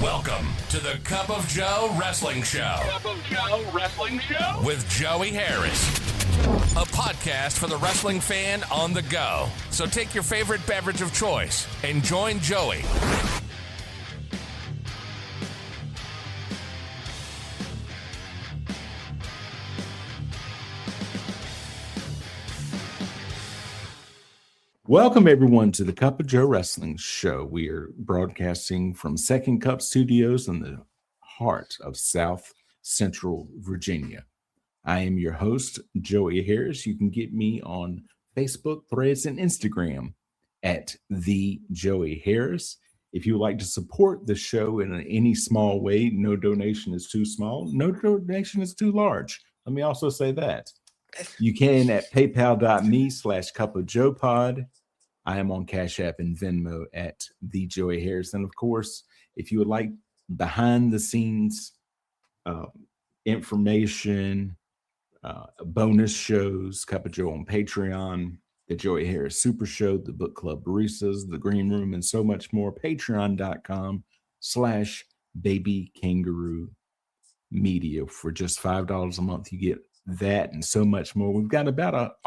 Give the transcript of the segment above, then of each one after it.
Welcome to the Cup of Joe Wrestling Show. Cup of Joe Wrestling Show with Joey Harris. A podcast for the wrestling fan on the go. So take your favorite beverage of choice and join Joey. Welcome, everyone, to the Cup of Joe Wrestling Show. We are broadcasting from Second Cup Studios in the heart of South Central Virginia. I am your host, Joey Harris. You can get me on Facebook, Threads, and Instagram at The Joey Harris. If you would like to support the show in any small way, no donation is too small, no donation is too large. Let me also say that. You can at paypal.me/cupofjoepod. I am on Cash App and Venmo at The Joey Harris. And of course, if you would like behind the scenes information, bonus shows, Cup of Joe on Patreon, the Joey Harris Super Show, the Book Club Baristas, the Green Room, and so much more, patreon.com/baby kangaroo media. For just $5 a month, you get that and so much more. We've got about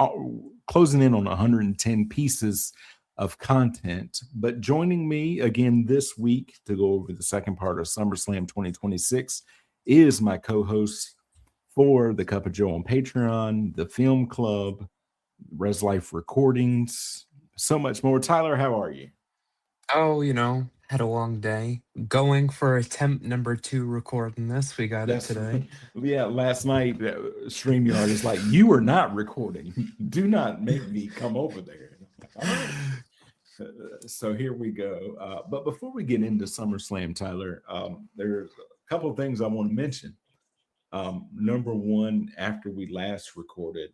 closing in on 110 pieces of content, but joining me again this week to go over the second part of SummerSlam 2026 is my co-host for the Cup of Joe on Patreon, the Film Club, Res Life Recordings, so much more. Tyler, how are you? Oh, had a long day. Going for attempt number 2 recording this. We got it today. Yeah, last night, StreamYard is like, you are not recording. Do not make me come over there. So here we go. But before we get into SummerSlam, Tyler, there's a couple of things I want to mention. Number one, after we last recorded,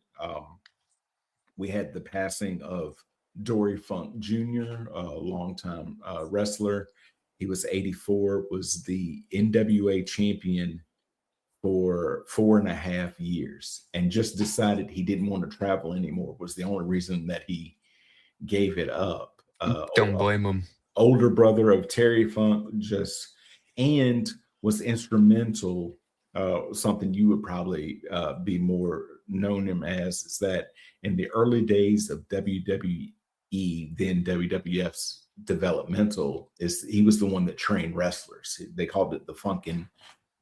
we had the passing of Dory Funk Jr., a longtime wrestler. He was 84, was the NWA champion for 4.5 years, and just decided he didn't want to travel anymore. Was the only reason that he gave it up. Don't blame him. Older brother of Terry Funk, and was instrumental. Something you would probably be more known him as is that in the early days of WWE, then WWF's developmental, he was the one that trained wrestlers. They called it the Funkin'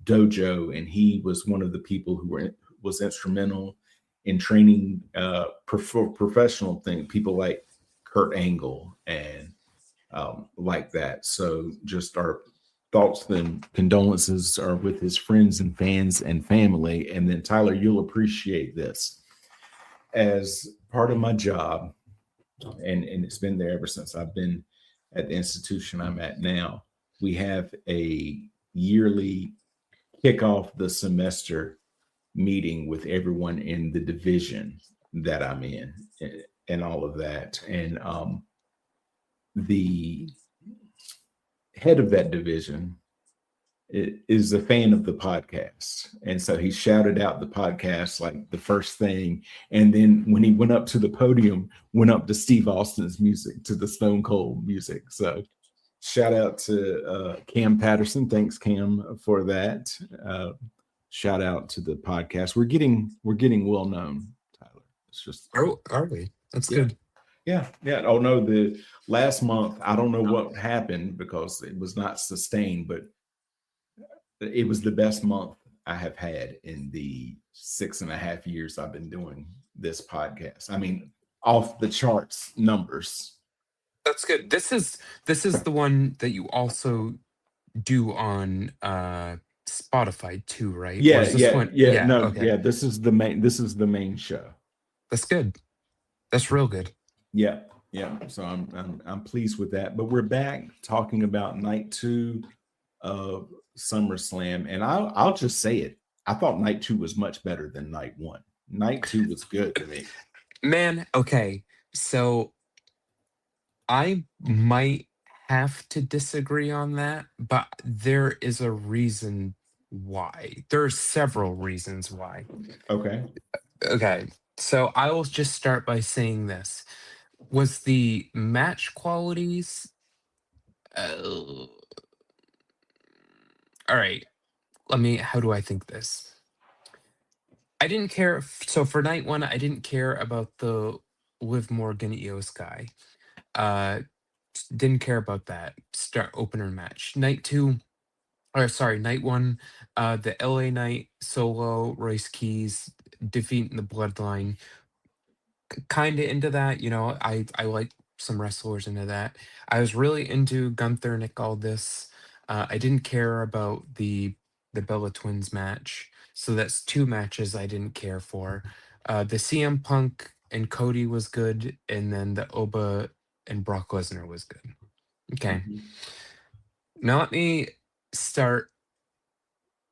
Dojo, and he was one of the people who was instrumental in training professional people like Kurt Angle and like that. So just our thoughts and condolences are with his friends and fans and family. And then Tyler, you'll appreciate this. As part of my job, and it's been there ever since I've been at the institution I'm at now, we have a yearly kickoff the semester meeting with everyone in the division that I'm in and all of that. And the head of that division is a fan of the podcast. And so he shouted out the podcast like the first thing. And then when he went up to the podium, went up to Steve Austin's music, to the Stone Cold music. So shout out to Cam Patterson. Thanks, Cam, for that. Shout out to the podcast. We're getting well known, Tyler. It's just Are we? That's good. Yeah. Oh no, the last month, I don't know what happened because it was not sustained, but it was the best month I have had in the 6.5 years I've been doing this podcast. I mean, off the charts numbers. That's good. This is the one that you also do on Spotify too, right? Yeah. Okay. This is the main show. That's good. That's real good. Yeah. So I'm pleased with that. But we're back talking about night 2 of SummerSlam, and I'll just say it. I thought night 2 was much better than night 1. Night 2 was good to me. Man, okay. So I might have to disagree on that, but there is a reason why. There are several reasons why. Okay. So I will just start by saying this. Was the match qualities all right, how do I think this? I didn't care. So for night one, I didn't care about the Liv Morgan Io Sky. Uh, didn't care about that start opener match. Night two, or sorry, night one, the LA Knight solo Royce Keys defeating the Bloodline. Kind of into that, I like some wrestlers into that. I was really into Gunther Nick Aldis. I didn't care about the Bella Twins match, so that's two matches I didn't care for. The CM Punk and Cody was good, and then the Oba and Brock Lesnar was good. Okay, Mhm. now let me start.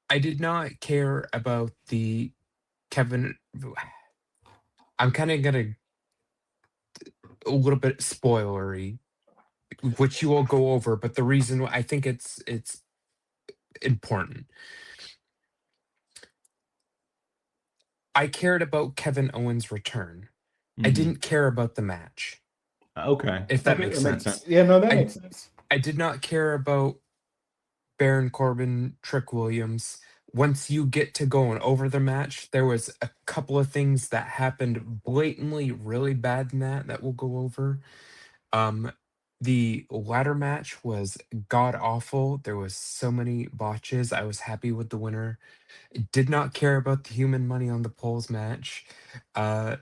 I did not care about the Kevin. I'm kind of gonna a little bit spoilery, which you will go over, but the reason I think it's important. I cared about Kevin Owens' return. I Mhm. didn't care about the match, Okay. if that Okay, makes that makes sense. sense. Yeah, no, that I makes sense. I did not care about Baron Corbin, Trick Williams. Once you get to going over the match, there was a couple of things that happened blatantly really bad in that we'll go over. Um, the ladder match was god awful. There was so many botches. I was happy with the winner. Did not care about the human money on the poles match. Uh,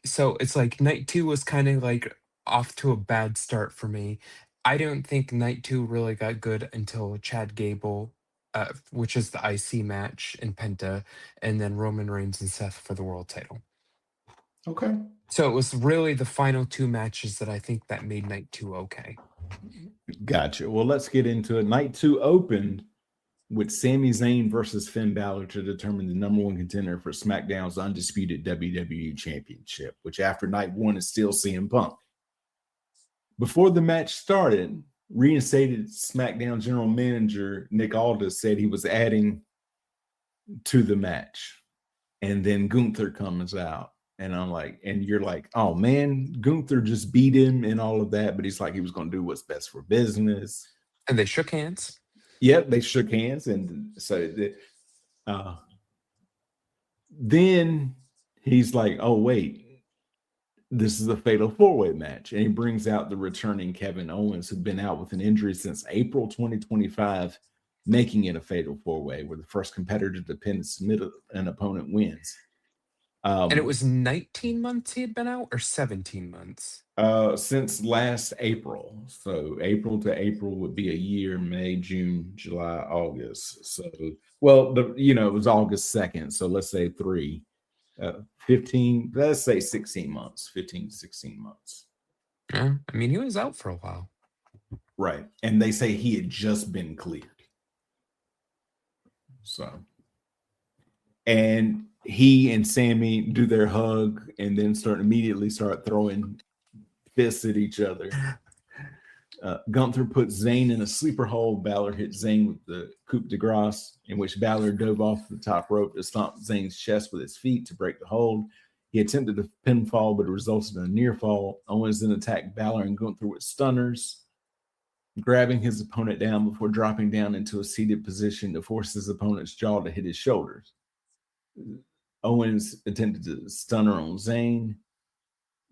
so it's like night two was kind of like off to a bad start for me. I don't think night two really got good until Chad Gable, which is the IC match in Penta, and then Roman Reigns and Seth for the world title. Okay. So it was really the final two matches that I think that made night two okay. Gotcha. Well, let's get into it. Night two opened with Sami Zayn versus Finn Balor to determine the number one contender for SmackDown's undisputed WWE Championship, which after night one is still CM Punk. Before the match started, reinstated SmackDown General Manager Nick Aldis said he was adding to the match. And then Gunther comes out. And I'm like, and you're like, oh man, Gunther just beat him and all of that, but he's like, he was going to do what's best for business. And they shook hands. Yep, they shook hands. And so uh, then he's like, oh, wait, this is a fatal four-way match. And he brings out the returning Kevin Owens, who'd been out with an injury since April 2025, making it a fatal four-way where the first competitor to pin and submit an opponent wins. And it was 19 months he had been out, or 17 months? Since last April. So April to April would be a year, May, June, July, August. So, well, it was August 2nd. So let's say 15, let's say 16 months, 15, 16 months. Yeah, I mean, he was out for a while. Right. And they say he had just been cleared. So, and he and Sammy do their hug and then immediately start throwing fists at each other. Gunther puts Zayn in a sleeper hold. Balor hits Zayn with the coup de grace, in which Balor dove off the top rope to stomp Zayn's chest with his feet to break the hold. He attempted a pinfall, but it resulted in a near fall. Owens then attacked Balor and Gunther with stunners, grabbing his opponent down before dropping down into a seated position to force his opponent's jaw to hit his shoulders. Owens attempted to stunner on Zayn,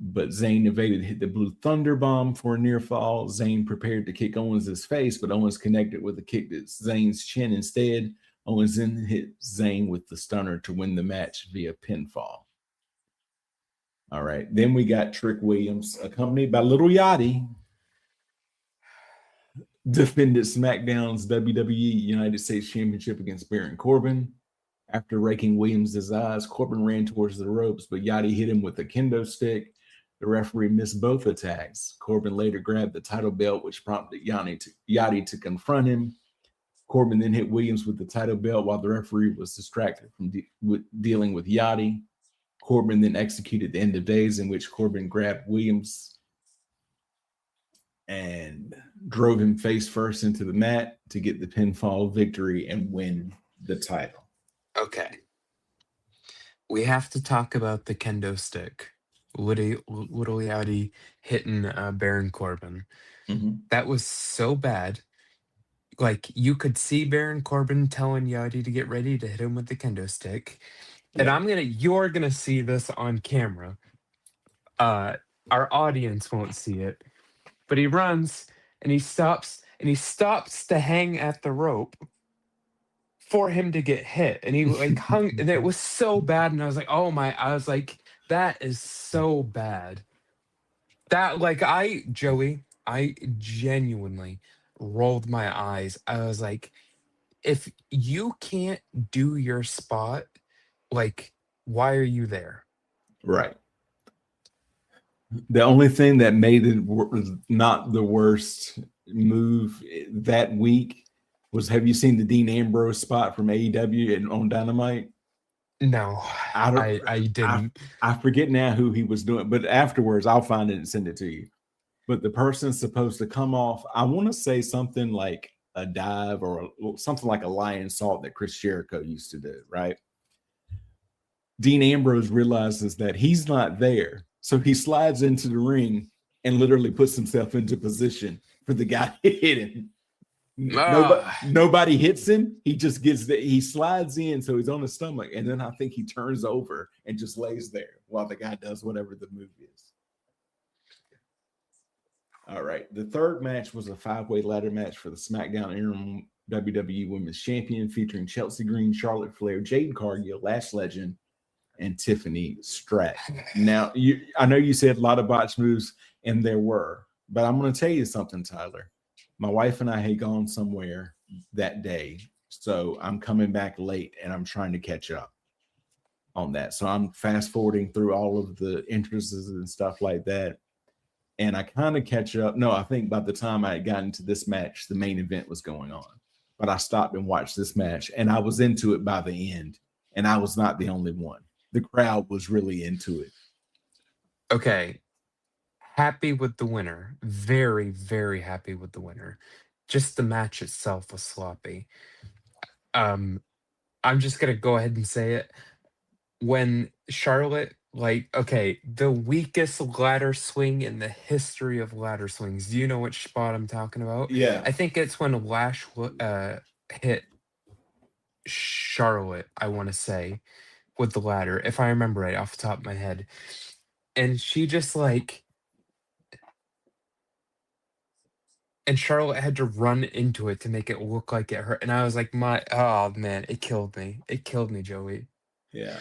but Zayn evaded, hit the Blue Thunder Bomb for a near fall. Zayn prepared to kick Owens' face, but Owens connected with a kick to Zayn's chin instead. Owens then hit Zayn with the stunner to win the match via pinfall. All right. Then we got Trick Williams, accompanied by Little Yachty, defended SmackDown's WWE United States Championship against Baron Corbin. After raking Williams' eyes, Corbin ran towards the ropes, but Yachty hit him with a kendo stick. The referee missed both attacks. Corbin later grabbed the title belt, which prompted Yachty to confront him. Corbin then hit Williams with the title belt while the referee was distracted from dealing with Yachty. Corbin then executed the end of days, in which Corbin grabbed Williams and drove him face first into the mat to get the pinfall victory and win the title. Okay. We have to talk about the kendo stick. Little Yachty hitting Baron Corbin. Mm-hmm. That was so bad. like you could see Baron Corbin telling Yachty to get ready to hit him with the kendo stick. And Yeah. you're gonna see this on camera. Uh our audience won't see it, but he runs and he stops to hang at the rope for him to get hit. And he like hung, and it was so bad. And I was like, oh my, I was like, that is so bad. That like Joey, I genuinely rolled my eyes. I was like, if you can't do your spot, like, why are you there? Right. The only thing that made it not the worst move that week was, have you seen the Dean Ambrose spot from AEW and on Dynamite? No, I don't. I didn't. I forget now who he was doing, but afterwards I'll find it and send it to you. But the person's supposed to come off, I want to say something like a dive or something like a lion salt that Chris Jericho used to do, right? Dean Ambrose realizes that he's not there. So he slides into the ring and literally puts himself into position for the guy to hit him. Nobody hits him. He just he slides in, so he's on his stomach, and then I think he turns over and just lays there while the guy does whatever the move is. All right. The third match was a 5-way ladder match for the SmackDown Interim WWE Women's Champion, featuring Chelsea Green, Charlotte Flair, Jade Cargill, Lash Legend, and Tiffany Stratton. Now, I know you said a lot of botch moves, and there were, but I'm going to tell you something, Tyler. My wife and I had gone somewhere that day, so I'm coming back late, and I'm trying to catch up on that. So I'm fast forwarding through all of the entrances and stuff like that, and I kind of catch up. No, I think by the time I had gotten to this match, the main event was going on, but I stopped and watched this match, and I was into it by the end, and I was not the only one. The crowd was really into it. Okay. Happy with the winner. Very, very happy with the winner. Just the match itself was sloppy. I'm just gonna go ahead and say it. When Charlotte, like, okay, the weakest ladder swing in the history of ladder swings. Do you know which spot I'm talking about? Yeah. I think it's when Lash hit Charlotte, I want to say, with the ladder, if I remember right off the top of my head. And she just like, and Charlotte had to run into it to make it look like it hurt. And I was like, oh man, it killed me. It killed me, Joey. Yeah.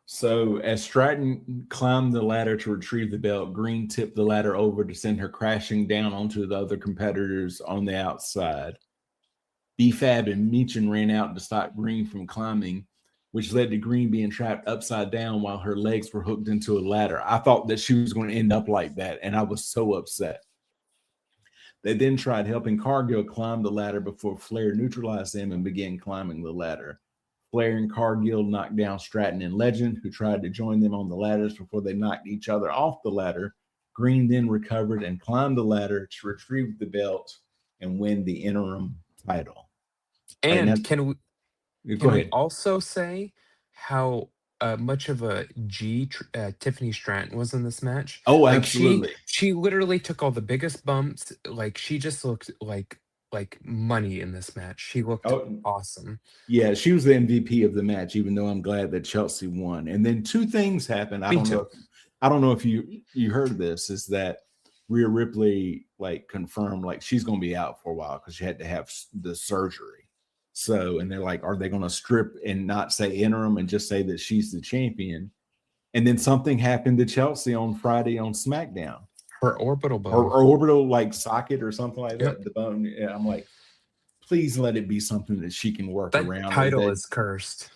So as Stratton climbed the ladder to retrieve the belt, Green tipped the ladder over to send her crashing down onto the other competitors on the outside. B-Fab and Meechin ran out to stop Green from climbing, which led to Green being trapped upside down while her legs were hooked into a ladder. I thought that she was going to end up like that, and I was so upset. They then tried helping Cargill climb the ladder before Flair neutralized them and began climbing the ladder. Flair and Cargill knocked down Stratton and Legend, who tried to join them on the ladders before they knocked each other off the ladder. Green then recovered and climbed the ladder to retrieve the belt and win the interim title. And right, now, can we also say how much of a Tiffany Stratton was in this match? Oh, like absolutely. she literally took all the biggest bumps. Like she just looked like money in this match. She looked awesome. Yeah, she was the MVP of the match, even though I'm glad that Chelsea won. And then two things happened. I don't know if you heard this, is that Rhea Ripley like confirmed like she's going to be out for a while because she had to have the surgery. So, and they're like, are they going to strip and not say interim and just say that she's the champion? And then something happened to Chelsea on Friday on SmackDown. Her orbital bone. Her orbital like socket or something like that. Yep. The bone. And I'm like, please let it be something that she can work that around. Title is cursed.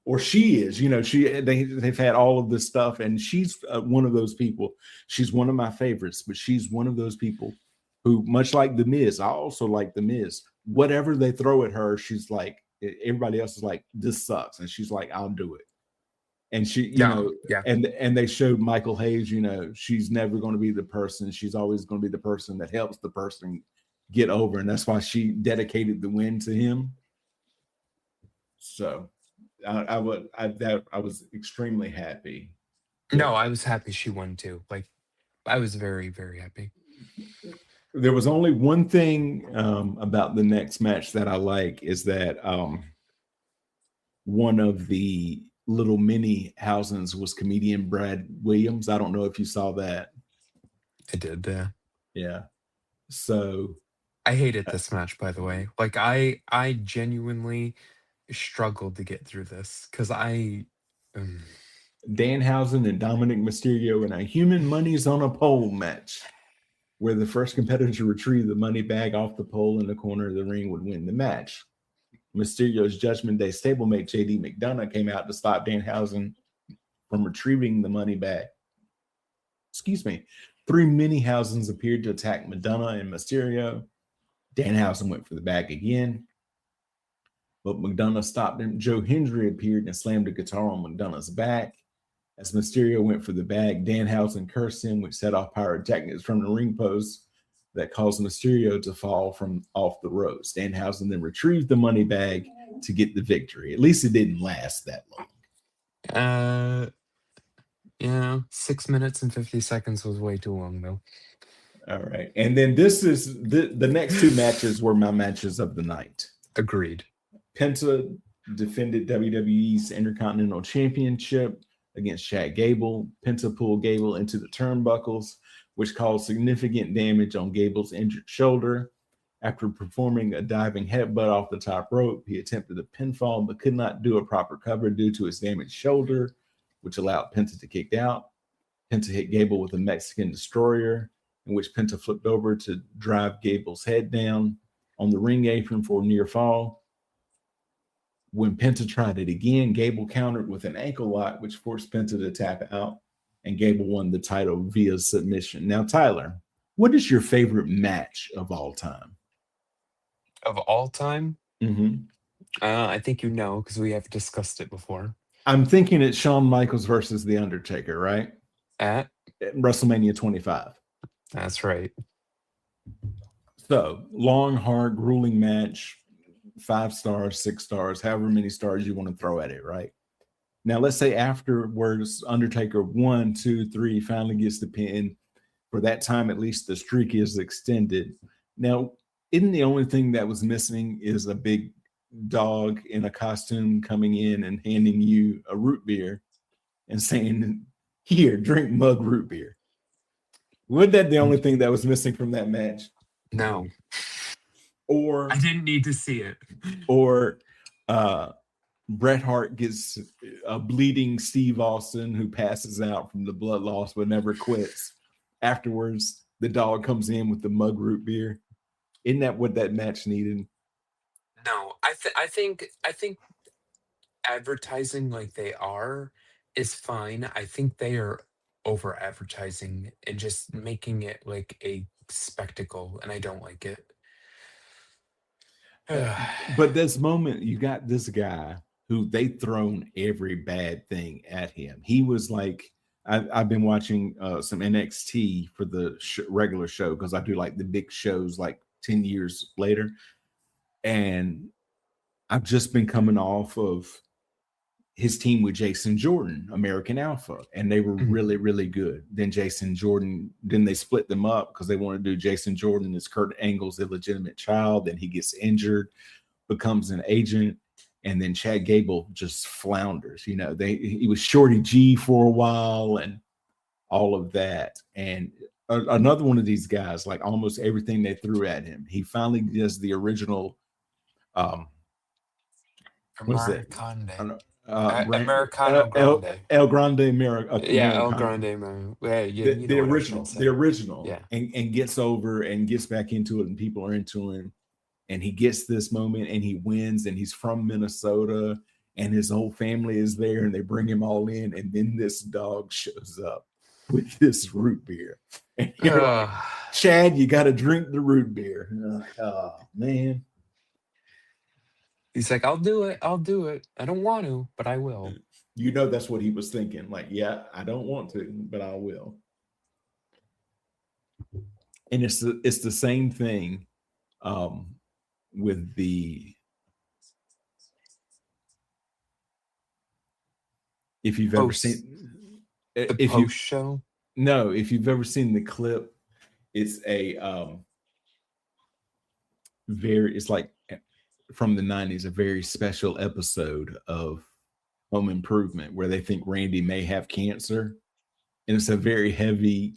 Or she is, they've had all of this stuff, and she's one of those people. She's one of my favorites, but she's one of those people who, much like The Miz, I also like The Miz. Whatever they throw at her, she's like, everybody else is like, this sucks. And she's like, I'll do it. And she, and they showed Michael Hayes, she's never going to be the person. She's always going to be the person that helps the person get over. And that's why she dedicated the win to him. So I was extremely happy. No, I was happy she won too. Like, I was very, very happy. There was only one thing about the next match that I like is that one of the little mini housings was comedian Brad Williams. I don't know if you saw that. I did. Yeah. Yeah. So I hated this match, by the way. Like I genuinely struggled to get through this because um, Danhausen and Dominic Mysterio in a human money's on a pole match, where the first competitor to retrieve the money bag off the pole in the corner of the ring would win the match. Mysterio's Judgment Day stablemate JD McDonough came out to stop Danhausen from retrieving the money bag. Excuse me. 3 mini Housens appeared to attack McDonough and Mysterio. Danhausen went for the bag again, but McDonough stopped him. Joe Hendry appeared and slammed a guitar on McDonough's back. As Mysterio went for the bag, Danhausen cursed him, which set off pyrotechnics from the ring post that caused Mysterio to fall from off the ropes. Danhausen then retrieved the money bag to get the victory. At least it didn't last that long. 6 minutes and 50 seconds was way too long, though. All right. And then this is the next 2 matches were my matches of the night. Agreed. Penta defended WWE's Intercontinental Championship against Chad Gable. Penta pulled Gable into the turnbuckles, which caused significant damage on Gable's injured shoulder. After performing a diving headbutt off the top rope, he attempted a pinfall but could not do a proper cover due to his damaged shoulder, which allowed Penta to kick out. Penta hit Gable with a Mexican destroyer, in which Penta flipped over to drive Gable's head down on the ring apron for a near fall. When Penta tried it again, Gable countered with an ankle lock, which forced Penta to tap out, and Gable won the title via submission. Now, Tyler, what is your favorite match of all time? Of all time? Mm-hmm. I think you know because we have discussed it before. I'm thinking it's Shawn Michaels versus The Undertaker, right? At WrestleMania 25. That's right. So, long, hard, grueling match, 5 stars, 6 stars, however many stars you want to throw at it, right? Now, let's say afterwards, Undertaker 1, 2, 3 finally gets the pin. For that time, at least the streak is extended. Now, isn't the only thing that was missing is a big dog in a costume coming in and handing you a root beer and saying, "Here, drink mug root beer"? Wasn't that the only thing that was missing from that match? No. Or I didn't need to see it. Or Bret Hart gets a bleeding Steve Austin who passes out from the blood loss but never quits. Afterwards, the dog comes in with the mug root beer. Isn't that what that match needed? No, I think advertising like they are is fine. I think they are over advertising and just making it like a spectacle, and I don't like it. But this moment, you got this guy who they thrown every bad thing at him. He was like, I've been watching some NXT for the regular show because I do like the big shows like 10 years later. And I've just been coming off of his team with Jason Jordan, American Alpha, and they were really, really good. Then Jason Jordan, then they split them up because they want to do Jason Jordan as Kurt Angle's illegitimate child. Then he gets injured, becomes an agent, and then Chad Gable just flounders. You know, he was Shorty G for a while and all of that. And another one of these guys, like almost everything they threw at him, he finally does the original. What's that? Americano Grande. El Grande Americano. Yeah, El Grande. Yeah, the original. Yeah. And gets over and gets back into it, and people are into him. And he gets this moment and he wins, and he's from Minnesota, and his whole family is there, and they bring him all in. And then this dog shows up with this root beer. And you're like, Chad, you got to drink the root beer. Oh, man. He's like, I'll do it. I don't want to, but I will. You know, that's what he was thinking. Like, yeah, I don't want to, but I will. And it's the same thing with the, if you've ever seen the post show. No, if you've ever seen the clip, it's a it's like from the 90s, a very special episode of Home Improvement where they think Randy may have cancer. And it's a very heavy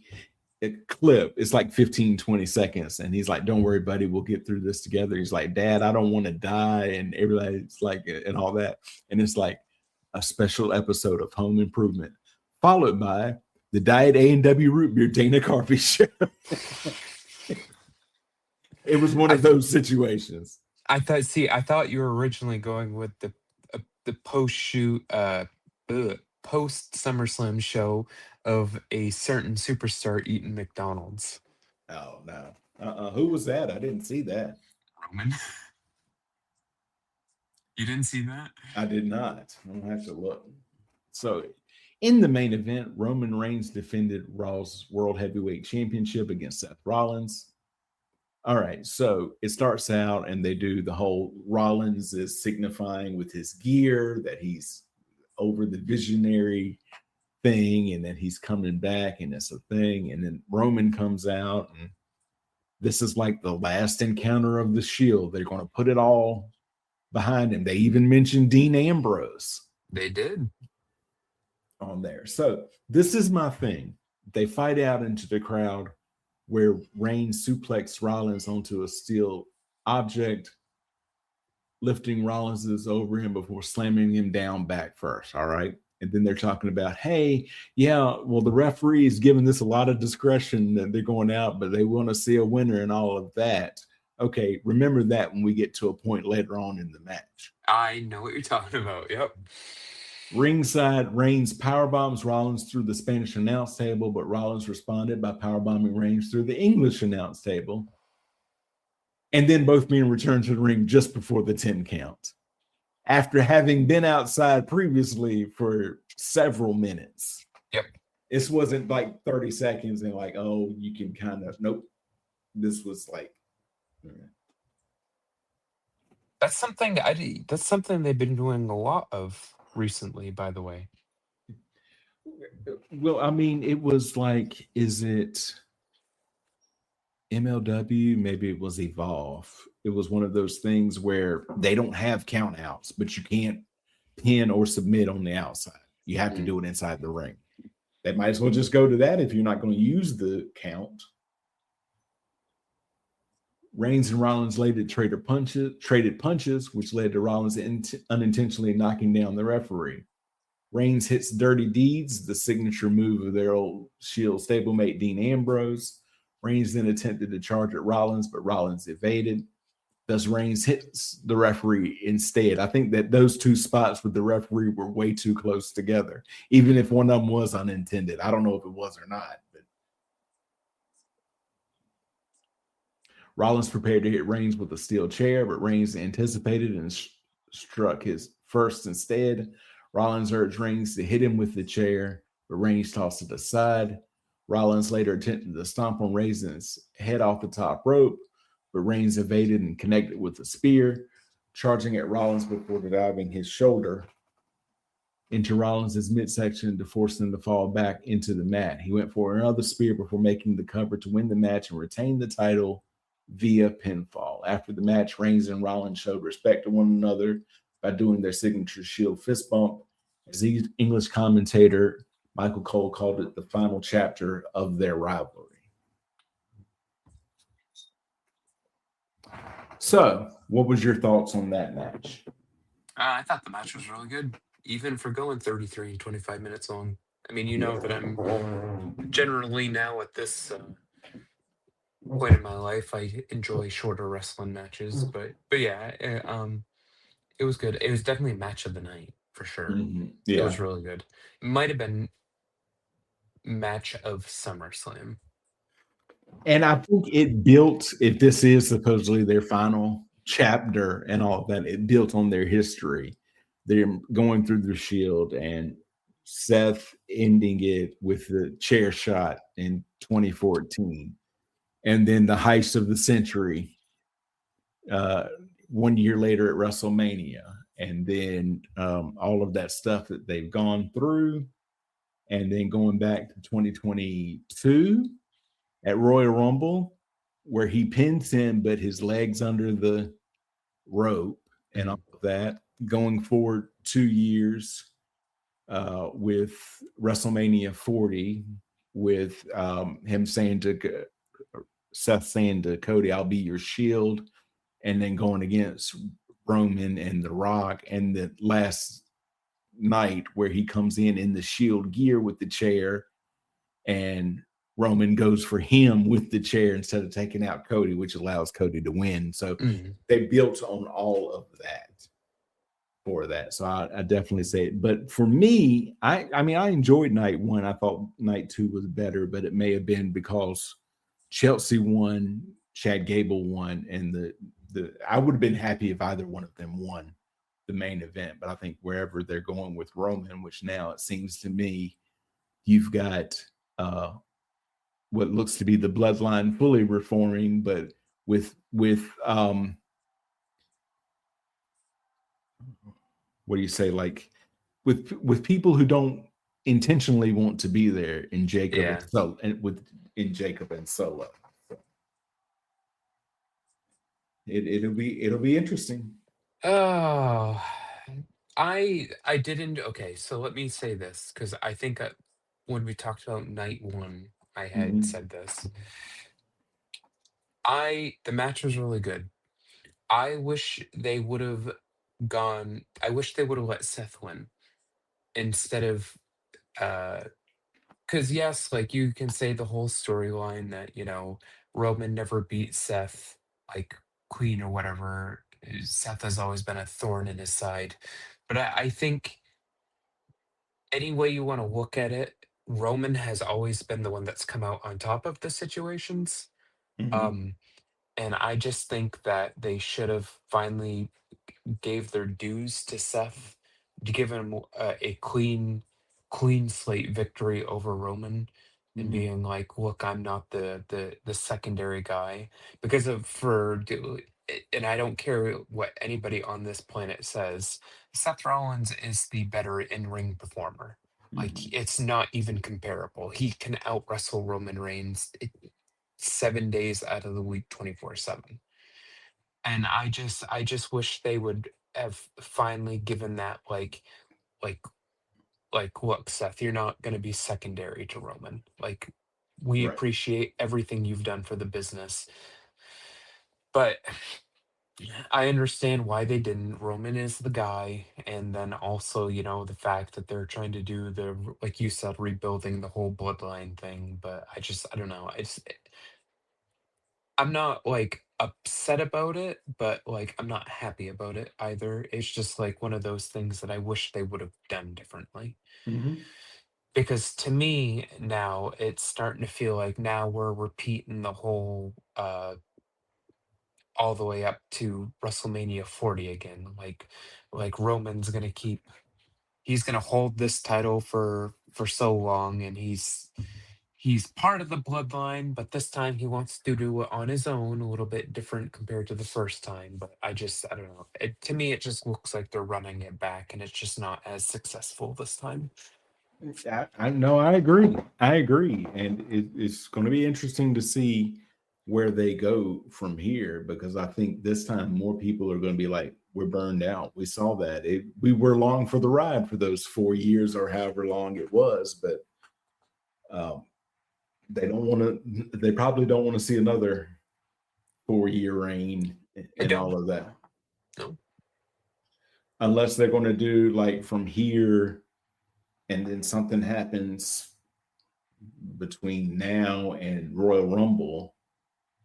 clip. It's like 15, 20 seconds. And he's like, don't worry, buddy, we'll get through this together. He's like, Dad, I don't want to die. And everybody's like, and all that. And it's like a special episode of Home Improvement, followed by the Diet A&W Root Beer Dana Carvey show. It was one of those situations. I thought you were originally going with the post-shoot post SummerSlam show of a certain superstar eating McDonald's. Oh no. Who was that? I didn't see that. Roman. You didn't see that? I did not. I'm gonna have to look. So in the main event, Roman Reigns defended Raw's World Heavyweight Championship against Seth Rollins. All right, so it starts out and they do the whole Rollins is signifying with his gear that he's over the visionary thing and that he's coming back and it's a thing. And then Roman comes out and this is like the last encounter of the Shield. They're going to put it all behind him. They even mentioned Dean Ambrose. They did. On there. So this is my thing. They fight out into the crowd where Reigns suplexed Rollins onto a steel object, lifting Rollins over him before slamming him down back first. All right. And then they're talking about, hey, yeah, well, the referee is giving this a lot of discretion that they're going out, but they want to see a winner and all of that. Okay, remember that when we get to a point later on in the match. I know what you're talking about. Yep. Ringside, Reigns powerbombs Rollins through the Spanish announce table, but Rollins responded by powerbombing Reigns through the English announce table. And then both men returned to the ring just before the 10 count, after having been outside previously for several minutes. Yep. This wasn't like 30 seconds and like, oh, you can kind of, nope. This was like, That's something they've been doing a lot of recently, by the way. well, I mean, it was like, is it MLW? Maybe it was Evolve. It was one of those things where they don't have count outs, but you can't pin or submit on the outside. You have to do it inside the ring. They might as well just go to that if you're not going to use the count. Reigns and Rollins later traded punches, which led to Rollins unintentionally knocking down the referee. Reigns hits Dirty Deeds, the signature move of their old Shield stablemate Dean Ambrose. Reigns then attempted to charge at Rollins, but Rollins evaded. Thus, Reigns hits the referee instead. I think that those two spots with the referee were way too close together, even if one of them was unintended. I don't know if it was or not. But Rollins prepared to hit Reigns with a steel chair, but Reigns anticipated and struck his first instead. Rollins urged Reigns to hit him with the chair, but Reigns tossed it aside. Rollins later attempted to stomp on Reigns' head off the top rope, but Reigns evaded and connected with a spear, charging at Rollins before diving his shoulder into Rollins' midsection to force him to fall back into the mat. He went for another spear before making the cover to win the match and retain the title via pinfall. After the match, Reigns and Rollins showed respect to one another by doing their signature Shield fist bump. As the English commentator Michael Cole called it the final chapter of their rivalry. So, what was your thoughts on that match? I thought the match was really good, even for going 33 and 25 minutes long. I mean, you know that I'm generally now at this point in my life, I enjoy shorter wrestling matches, but yeah, it was good. It was definitely a match of the night for sure. Yeah. It was really good. It might have been match of SummerSlam. And I think it built, if this is supposedly their final chapter and all of that, it built on their history. They're going through the Shield and Seth ending it with the chair shot in 2014. And then the heist of the century 1 year later at WrestleMania. And then all of that stuff that they've gone through. And then going back to 2022 at Royal Rumble where he pins him, but his legs under the rope and all Mhm. of that. Going forward 2 years with WrestleMania 40, with him saying to Seth saying to Cody, "I'll be your shield," and then going against Roman and The Rock, and the last night where he comes in the shield gear with the chair, and Roman goes for him with the chair instead of taking out Cody, which allows Cody to win. So Mhm. they built on all of that for that. So I definitely say it. But for me, I mean, I enjoyed night one. I thought night two was better, but it may have been because Chelsea won, Chad Gable won, and the I would have been happy if either one of them won the main event. But I think wherever they're going with Roman, which now it seems to me you've got what looks to be the bloodline fully reforming, but with what do you say, like with people who don't intentionally want to be there in Jacob and Yeah. so and with in Jacob and Solo. So it'll be interesting. Oh, I didn't. Okay, so let me say this because I think when we talked about night one, I had Mhm. said this. The match was really good. I wish they would have gone. I wish they would have let Seth win instead of uh because yes, like you can say the whole storyline that Roman never beat Seth like clean or whatever. Seth has always been a thorn in his side, but I think any way you want to look at it, Roman has always been the one that's come out on top of the situations. Mhm. Um, and I just think that they should have finally gave their dues to Seth, to give him a clean slate victory over Roman, and Mhm. being like, "Look, I'm not the secondary guy," because of and I don't care what anybody on this planet says. Seth Rollins is the better in ring performer. Like Mhm. it's not even comparable. He can out wrestle Roman Reigns 7 days out of the week, 24/7. And I just wish they would have finally given that like look, Seth, you're not going to be secondary to Roman. Like we Right. appreciate everything you've done for the business, but I understand why they didn't. Roman is the guy, and then also the fact that they're trying to do like you said, rebuilding the whole bloodline thing. But I don't know. I'm not like upset about it, but like I'm not happy about it either. It's just like one of those things that I wish they would have done differently. Mhm. Because to me now it's starting to feel like now we're repeating the whole all the way up to WrestleMania 40 again. Like Roman's gonna he's gonna hold this title for so long, and he's part of the bloodline, but this time he wants to do it on his own, a little bit different compared to the first time. But I don't know. To me, it just looks like they're running it back, and it's just not as successful this time. I know. I agree. I agree, and it's going to be interesting to see where they go from here because I think this time more people are going to be like, "We're burned out." We saw that we were along for the ride for those 4 years or however long it was, but um, they don't want to. They probably don't want to see another 4 year reign I and don't all of that, know. unless they're going to do like from here, and then something happens between now and Royal Rumble,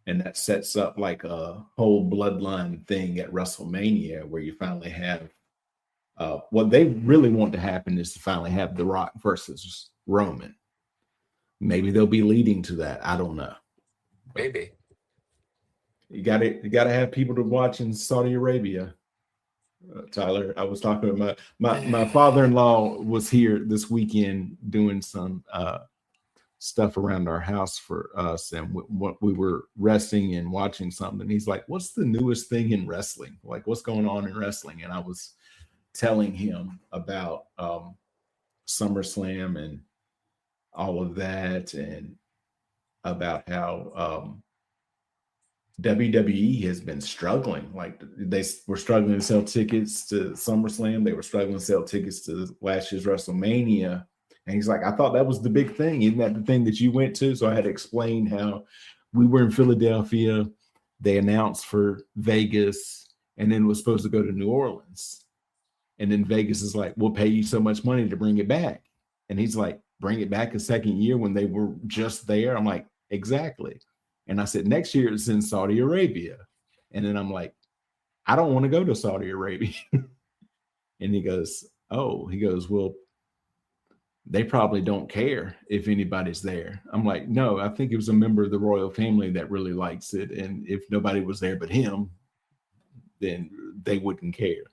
and that sets up like a whole bloodline thing at WrestleMania where you finally have what they really want to happen is to finally have The Rock versus Roman. Maybe they'll be leading to that. I don't know, but Maybe. you got to have people to watch in Saudi Arabia. Tyler, I was talking about my father-in-law was here this weekend doing some stuff around our house for us, and what we were resting and watching something. He's like, "What's the newest thing in wrestling? Like, what's going on in wrestling?" And I was telling him about SummerSlam and all of that, and about how WWE has been struggling. Like they were struggling to sell tickets to SummerSlam. They were struggling to sell tickets to last year's WrestleMania. And he's like, I thought that was the big thing. Isn't that the thing that you went to? So I had to explain how we were in Philadelphia. They announced for Vegas and then was supposed to go to New Orleans. And then Vegas is like, we'll pay you so much money to bring it back. And he's like, bring it back a second year when they were just there. I'm like, exactly. And I said, next year it's in Saudi Arabia. And then I'm like, I don't want to go to Saudi Arabia. And he goes, well, they probably don't care if anybody's there. I'm like, no, I think it was a member of the royal family that really likes it. And if nobody was there but him, then they wouldn't care.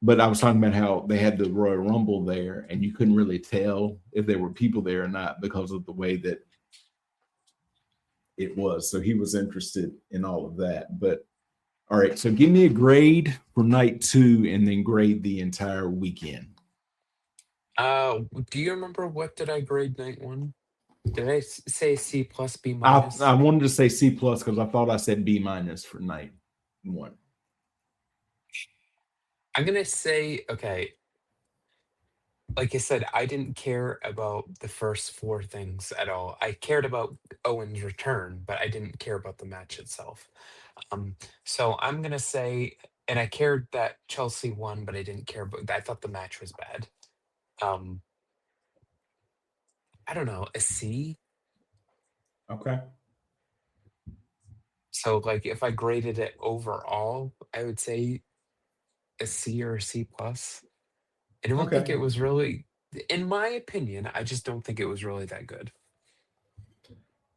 But I was talking about how they had the Royal Rumble there, and you couldn't really tell if there were people there or not because of the way that it was. So he was interested in all of that. But all right, so give me a grade for night 2 and then grade the entire weekend. Do you remember what did I grade night 1? Did I say C plus B I minus? wanted to say C plus because I thought I said B minus for night 1. I'm gonna say, okay, like I said, I didn't care about the first 4 things at all. I cared about Owen's return, but I didn't care about the match itself. So I'm gonna say, and I cared that Chelsea won, but I didn't care about. I thought the match was bad. Um, I don't know, a C. Okay. So like, if I graded it overall, I would say a C or a C plus. I don't think Okay. it was really, in my opinion, I just don't think it was really that good.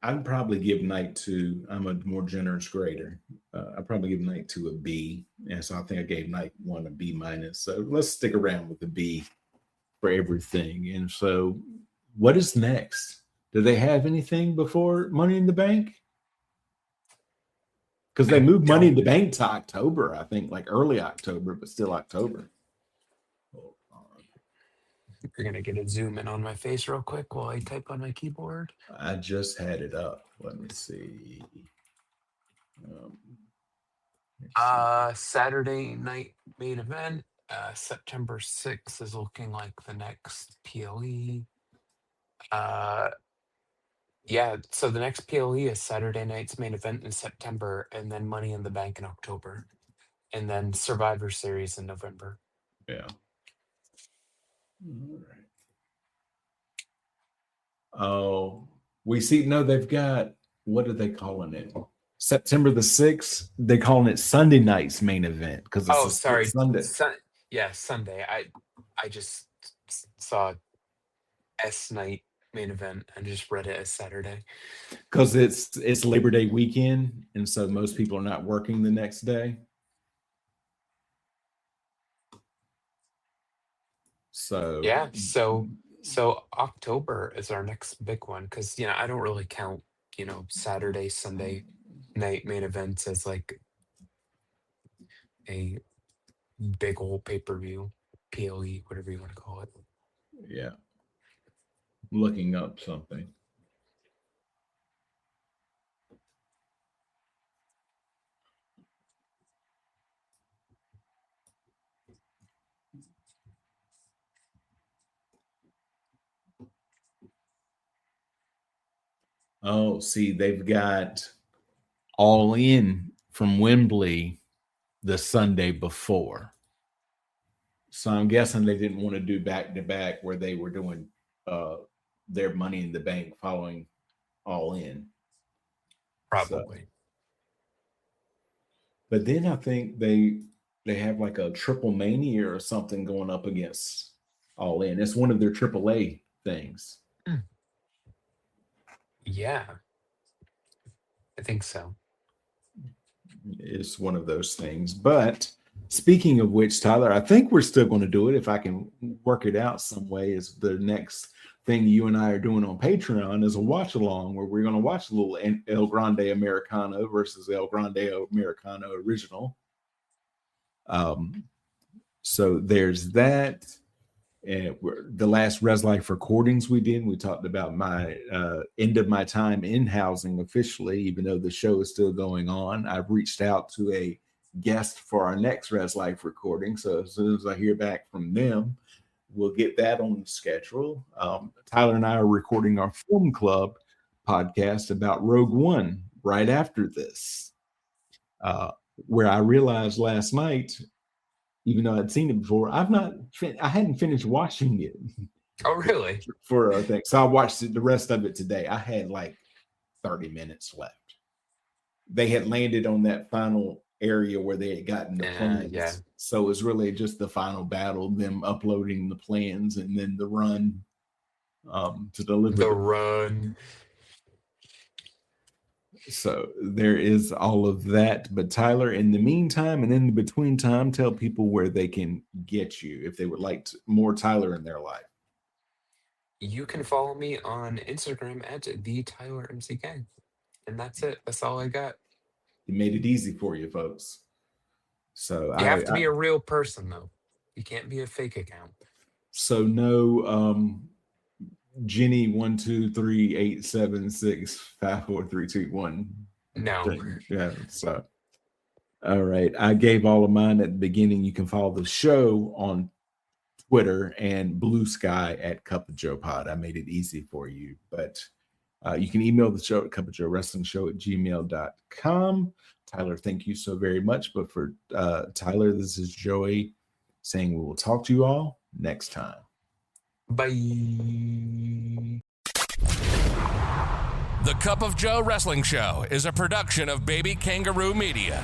I'd probably give night 2. I'm a more generous grader. I'd probably give night 2 a B. And so I think I gave night 1 a B minus. So let's stick around with the B for everything. And so what is next? Do they have anything before Money in the Bank? Because they I moved Money in don't. the Bank to October, I think, like early October, but still October. You're gonna get a zoom in on my face real quick while I type on my keyboard. I just had it up. Let me see. Saturday night main event. September 6th is looking like the next PLE. Yeah, so the next PLE is Saturday night's main event in September, and then Money in the Bank in October, and then Survivor Series in November. Yeah. All right. Oh, we see. No, they've got, what are they calling it? September the 6th. They're calling it Sunday night's main event because it's Oh, a sorry, Sunday. yeah, Sunday. I just saw S night main event and just read it as Saturday. Because it's Labor Day weekend, and so most people are not working the next day. So Yeah, so October is our next big one because I don't really count Saturday, Sunday night main events as like a big old pay-per-view, PLE, whatever you want to call it. yeah, looking up something. Oh, see, they've got All In from Wembley the Sunday before. So I'm guessing they didn't want to do back to back where they were doing their Money in the Bank following All In. Probably. So, but then I think they have like a Triple Mania or something going up against All In. It's one of their AAA things. Yeah, I think so. It's one of those things. But speaking of which, Tyler, I think we're still going to do it if I can work it out some way. Is the next thing you and I are doing on Patreon is a watch along where we're going to watch a little El Grande Americano versus El Grande Americano original. So there's that. And the last Res Life recordings we did, we talked about my end of my time in housing officially, even though the show is still going on. I've reached out to a guest for our next Res Life recording. So as soon as I hear back from them, we'll get that on the schedule. Tyler and I are recording our film club podcast about Rogue One right after this, where I realized last night, even though I'd seen it before, I hadn't finished watching it. Oh, really? For a thing. So I watched the rest of it today. I had like 30 minutes left. They had landed on that final area where they had gotten the plans. Yeah. So it was really just the final battle, them uploading the plans, and then the run to deliver The run. So there is all of that. But Tyler, in the meantime and in the between time, tell people where they can get you if they would like more Tyler in their life. You can follow me on Instagram at the Tyler MCK. And that's it. That's all I got. He made it easy for you, folks. So You have to be a real person, though. You can't be a fake account. So no Jenny 12387654321. No. Yeah. So all right. I gave all of mine at the beginning. You can follow the show on Twitter and Blue Sky at Cup of Joe Pod. I made it easy for you, but you can email the show at cupofjoewrestlingshow@gmail.com. Tyler, thank you so very much. But for Tyler, this is Joey saying we will talk to you all next time. Bye. The Cup of Joe Wrestling Show is a production of Baby Kangaroo Media.